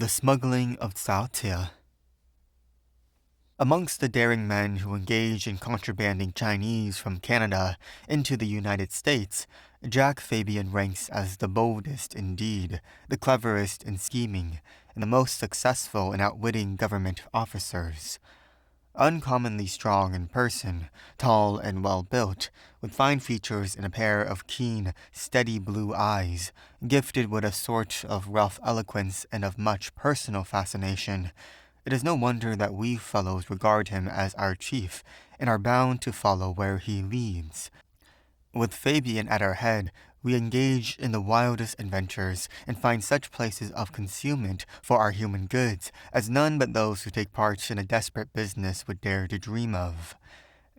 The Smuggling of Cao. Amongst the daring men who engage in contrabanding Chinese from Canada into the United States, Jack Fabian ranks as the boldest indeed, the cleverest in scheming, and the most successful in outwitting government officers. Uncommonly strong in person, tall and well-built, with fine features and a pair of keen, steady blue eyes, gifted with a sort of rough eloquence and of much personal fascination, it is no wonder that we fellows regard him as our chief, and are bound to follow where he leads. With Fabian at our head, we engage in the wildest adventures and find such places of concealment for our human goods as none but those who take part in a desperate business would dare to dream of.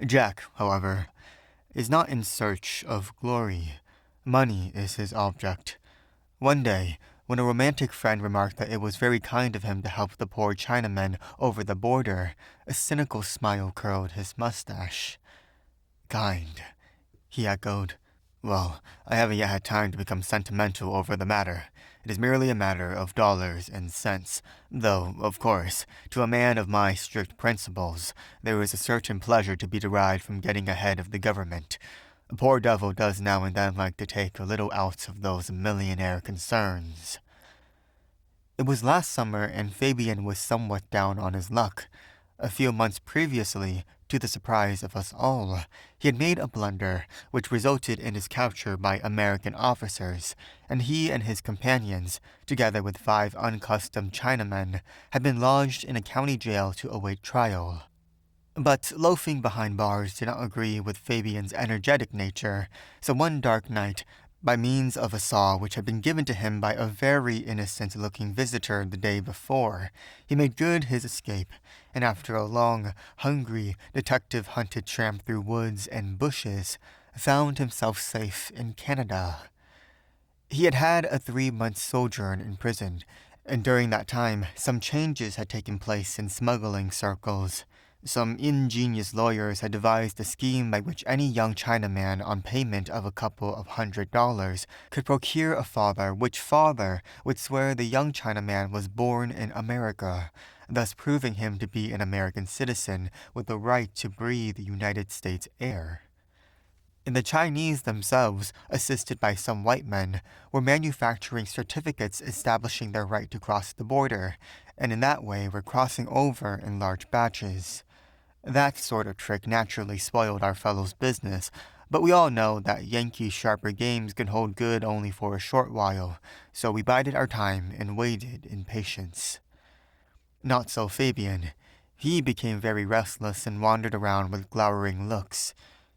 Jack, however, is not in search of glory. Money is his object. One day, when a romantic friend remarked that it was very kind of him to help the poor Chinamen over the border, a cynical smile curled his mustache. "Kind," he echoed. "Well, I haven't yet had time to become sentimental over the matter. It is merely a matter of dollars and cents, though, of course, to a man of my strict principles, there is a certain pleasure to be derived from getting ahead of the government. A poor devil does now and then like to take a little out of those millionaire concerns." It was last summer, and Fabian was somewhat down on his luck. A few months previously, to the surprise of us all, he had made a blunder which resulted in his capture by American officers, and he and his companions, together with 5 unaccustomed Chinamen, had been lodged in a county jail to await trial. But loafing behind bars did not agree with Fabian's energetic nature, so one dark night, by means of a saw which had been given to him by a very innocent-looking visitor the day before, he made good his escape, and after a long, hungry, detective-hunted tramp through woods and bushes, found himself safe in Canada. He had had a 3-month sojourn in prison, and during that time some changes had taken place in smuggling circles. Some ingenious lawyers had devised a scheme by which any young Chinaman, on payment of a couple of $100, could procure a father which father would swear the young Chinaman was born in America, thus proving him to be an American citizen with the right to breathe United States air. And the Chinese themselves, assisted by some white men, were manufacturing certificates establishing their right to cross the border, and in that way were crossing over in large batches. That sort of trick naturally spoiled our fellow's business, but we all know that Yankee sharper games can hold good only for a short while, so we bided our time and waited in patience. Not so Fabian. He became very restless and wandered around with glowering looks.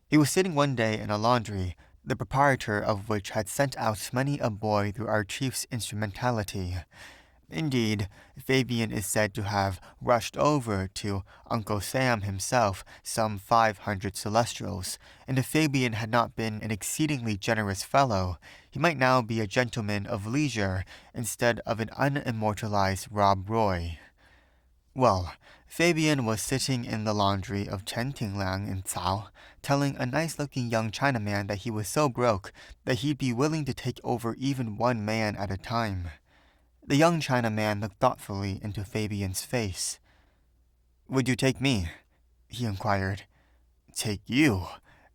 He was sitting one day in a laundry, the proprietor of which had sent out many a boy through our chief's instrumentality. Indeed, Fabian is said to have rushed over to Uncle Sam himself some 500 celestials, and if Fabian had not been an exceedingly generous fellow, he might now be a gentleman of leisure instead of an unimmortalized Rob Roy. Well, Fabian was sitting in the laundry of Chen Tinglang in Cao, telling a nice-looking young Chinaman that he was so broke that he'd be willing to take over even one man at a time. The young Chinaman looked thoughtfully into Fabian's face. "Would you take me?" he inquired. "Take you?"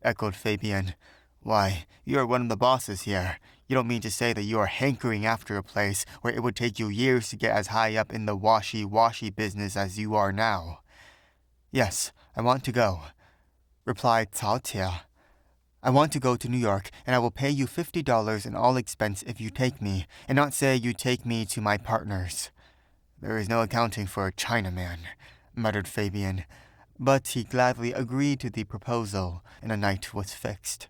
echoed Fabian. "Why, you are one of the bosses here. You don't mean to say that you are hankering after a place where it would take you years to get as high up in the washy-washy business as you are now." "Yes, I want to go," replied Cao Tia. "I want to go to New York, and I will pay you $50 in all expense if you take me, and not say you take me to my partners." "There is no accounting for a Chinaman," muttered Fabian, but he gladly agreed to the proposal, and a night was fixed.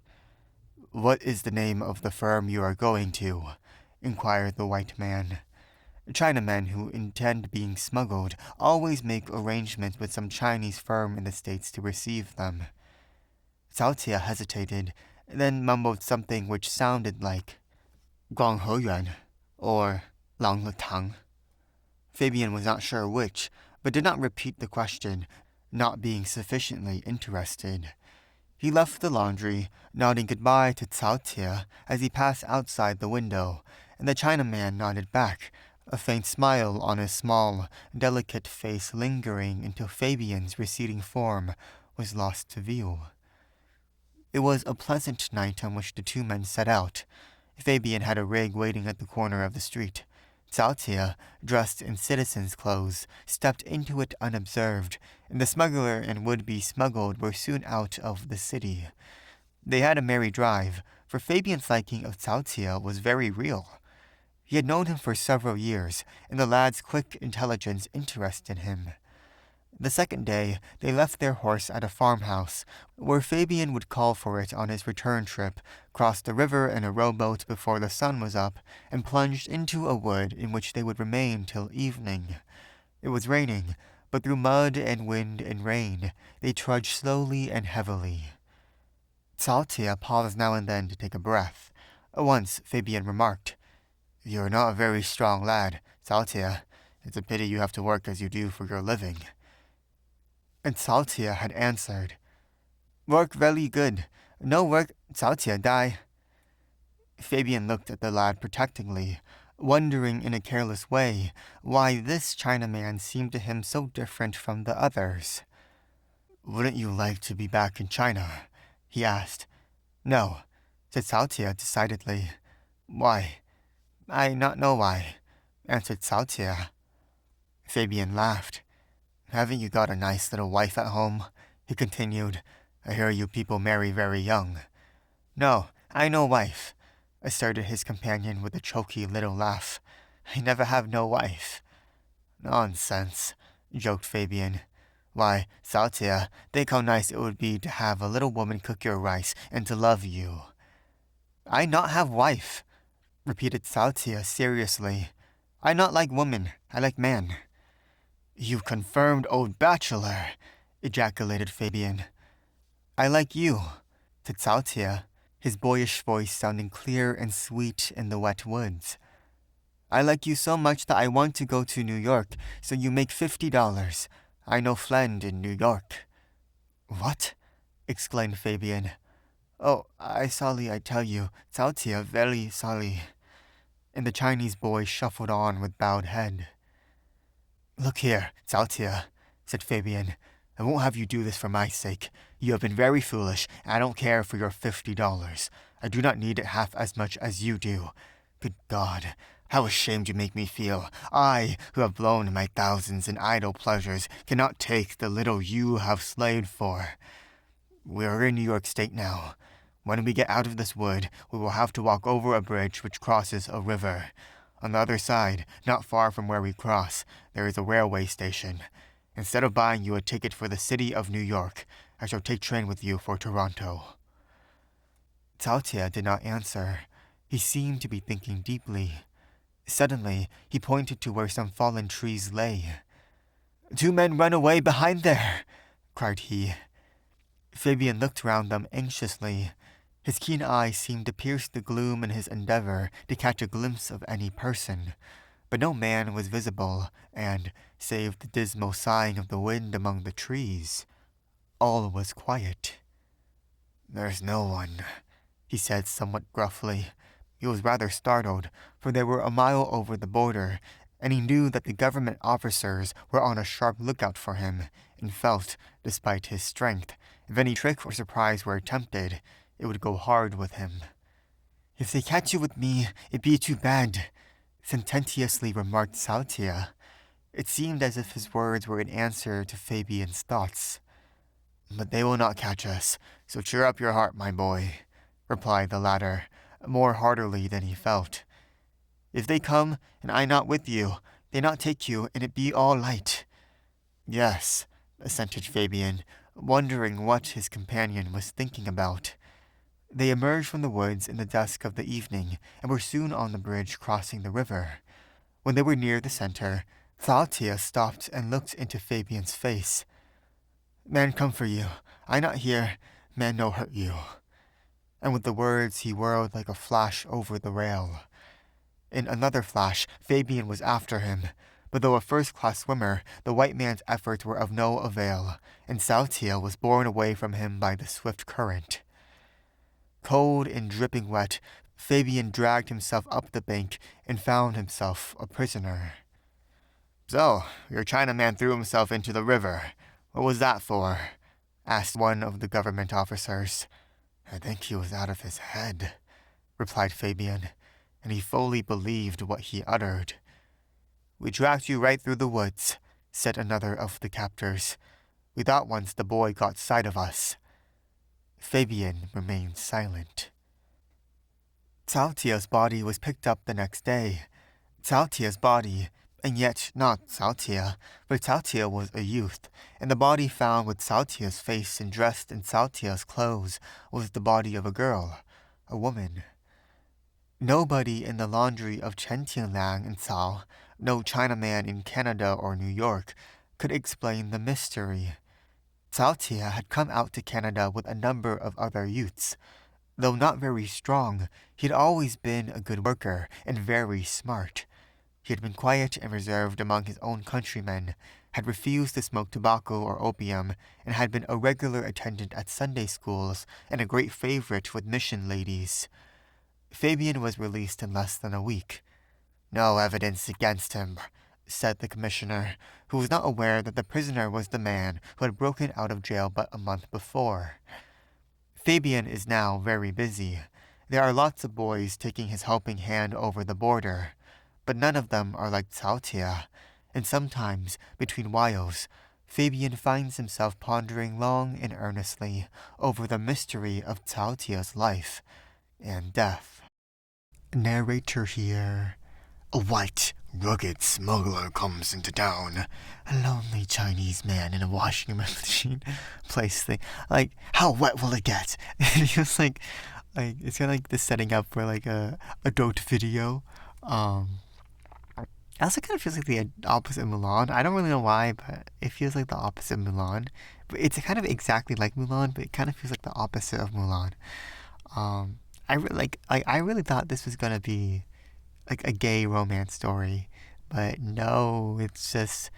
"What is the name of the firm you are going to?" inquired the white man. Chinamen who intend being smuggled always make arrangements with some Chinese firm in the States to receive them. Cao Tia hesitated, then mumbled something which sounded like Guangheyuan or Langletang. Fabian was not sure which, but did not repeat the question, not being sufficiently interested. He left the laundry, nodding goodbye to Cao Tia as he passed outside the window, and the Chinaman nodded back, a faint smile on his small, delicate face lingering until Fabian's receding form was lost to view. It was a pleasant night on which the two men set out. Fabian had a rig waiting at the corner of the street. Cao, dressed in citizen's clothes, stepped into it unobserved, and the smuggler and would-be smuggled were soon out of the city. They had a merry drive, for Fabian's liking of Cao was very real. He had known him for several years, and the lad's quick intelligence interested him. The second day, they left their horse at a farmhouse, where Fabian would call for it on his return trip, crossed the river in a rowboat before the sun was up, and plunged into a wood in which they would remain till evening. It was raining, but through mud and wind and rain, they trudged slowly and heavily. Cao paused now and then to take a breath. Once, Fabian remarked, "You're not a very strong lad, Cao. It's a pity you have to work as you do for your living." And Cao had answered, "Work very good. No work, Cao die." Fabian looked at the lad protectingly, wondering in a careless way why this Chinaman seemed to him so different from the others. "Wouldn't you like to be back in China?" he asked. "No," said Cao decidedly. "Why?" "I not know why," answered Cao. Fabian laughed. "Haven't you got a nice little wife at home?" he continued. "I hear you people marry very young." "No, I no wife," asserted his companion with a choky little laugh. "I never have no wife." "Nonsense," joked Fabian. "Why, Cao, think how nice it would be to have a little woman cook your rice and to love you." "I not have wife," repeated Cao seriously. "I not like woman, I like man." "You confirmed old bachelor," ejaculated Fabian. "I like you," said Cao, his boyish voice sounding clear and sweet in the wet woods. "I like you so much that I want to go to New York, so you make $50. I no friend in New York." "What?" exclaimed Fabian. "Oh, I sorry I tell you, Cao, very sorry." And the Chinese boy shuffled on with bowed head. "Look here, Cao," said Fabian. "I won't have you do this for my sake. You have been very foolish, and I don't care for your $50. I do not need it half as much as you do. Good God, how ashamed you make me feel. I, who have blown my thousands in idle pleasures, cannot take the little you have slaved for. We are in New York State now. When we get out of this wood, we will have to walk over a bridge which crosses a river. On the other side, not far from where we cross, there is a railway station. Instead of buying you a ticket for the city of New York, I shall take train with you for Toronto." Cao did not answer. He seemed to be thinking deeply. Suddenly, he pointed to where some fallen trees lay. "Two men run away behind there!" cried he. Fabian looked round them anxiously. His keen eye seemed to pierce the gloom in his endeavor to catch a glimpse of any person, but no man was visible, and, save the dismal sighing of the wind among the trees, all was quiet. "There's no one," he said somewhat gruffly. He was rather startled, for they were a mile over the border, and he knew that the government officers were on a sharp lookout for him, and felt, despite his strength, if any trick or surprise were attempted, it would go hard with him. "If they catch you with me, it be too bad," sententiously remarked Cao. It seemed as if his words were in answer to Fabian's thoughts. "But they will not catch us, so cheer up your heart, my boy," replied the latter, more heartily than he felt. "If they come, and I not with you, they not take you, and it be all light." "Yes," assented Fabian, wondering what his companion was thinking about. They emerged from the woods in the dusk of the evening, and were soon on the bridge crossing the river. When they were near the center, Cao stopped and looked into Fabian's face. "Man come for you. I not here. Man no hurt you." And with the words he whirled like a flash over the rail. In another flash, Fabian was after him, but though a first-class swimmer, the white man's efforts were of no avail, and Cao was borne away from him by the swift current. Cold and dripping wet, Fabian dragged himself up the bank and found himself a prisoner. "So, your Chinaman threw himself into the river. What was that for?" asked one of the government officers. "I think he was out of his head," replied Fabian, and he fully believed what he uttered. "We tracked you right through the woods," said another of the captors. "We thought once the boy got sight of us." Fabian remained silent. Cao Tia's body was picked up the next day. Cao Tia's body, and yet not Cao Tia, but Cao Tia was a youth, and the body found with Cao Tia's face and dressed in Cao Tia's clothes was the body of a girl, a woman. Nobody in the laundry of Chen Tianlang and Cao, no Chinaman in Canada or New York, could explain the mystery. Cao Tia had come out to Canada with a number of other youths. Though not very strong, he had always been a good worker and very smart. He had been quiet and reserved among his own countrymen, had refused to smoke tobacco or opium, and had been a regular attendant at Sunday schools and a great favorite with mission ladies. Fabian was released in less than a week. "No evidence against him," said the commissioner, who was not aware that the prisoner was the man who had broken out of jail but a month before. Fabian is now very busy. There are lots of boys taking his helping hand over the border, but none of them are like Cao Tia, and sometimes, between whiles, Fabian finds himself pondering long and earnestly over the mystery of Cao Tia's life and death. Narrator here. A white, rugged smuggler comes into town. A lonely Chinese man in a washing machine place thing. Like, how wet will it get? And he was like it's kind of like the setting up for like a adult video. It also kind of feels like the opposite of Mulan. I don't really know why, but it feels like the opposite of Mulan. But it's kind of exactly like Mulan, but it kind of feels like the opposite of Mulan. I really thought this was gonna be like a gay romance story, but no, it's just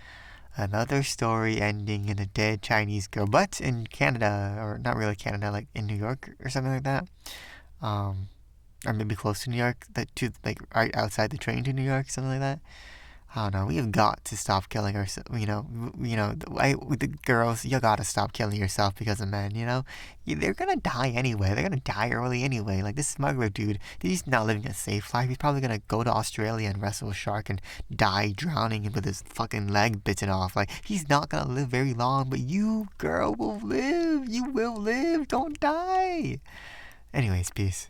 another story ending in a dead Chinese girl, but in Canada, or not really Canada, like in New York or something like that, or maybe close to New York, like right outside the train to New York, something like that. I don't know. We have got to stop killing ourselves. The girls, you gotta stop killing yourself because of men. They're gonna die anyway. They're gonna die early anyway. Like this smuggler dude, he's not living a safe life. He's probably gonna go to Australia and wrestle a shark and die drowning with his fucking leg bitten off. Like he's not gonna live very long. But you, girl, will live. You will live. Don't die. Anyways, peace.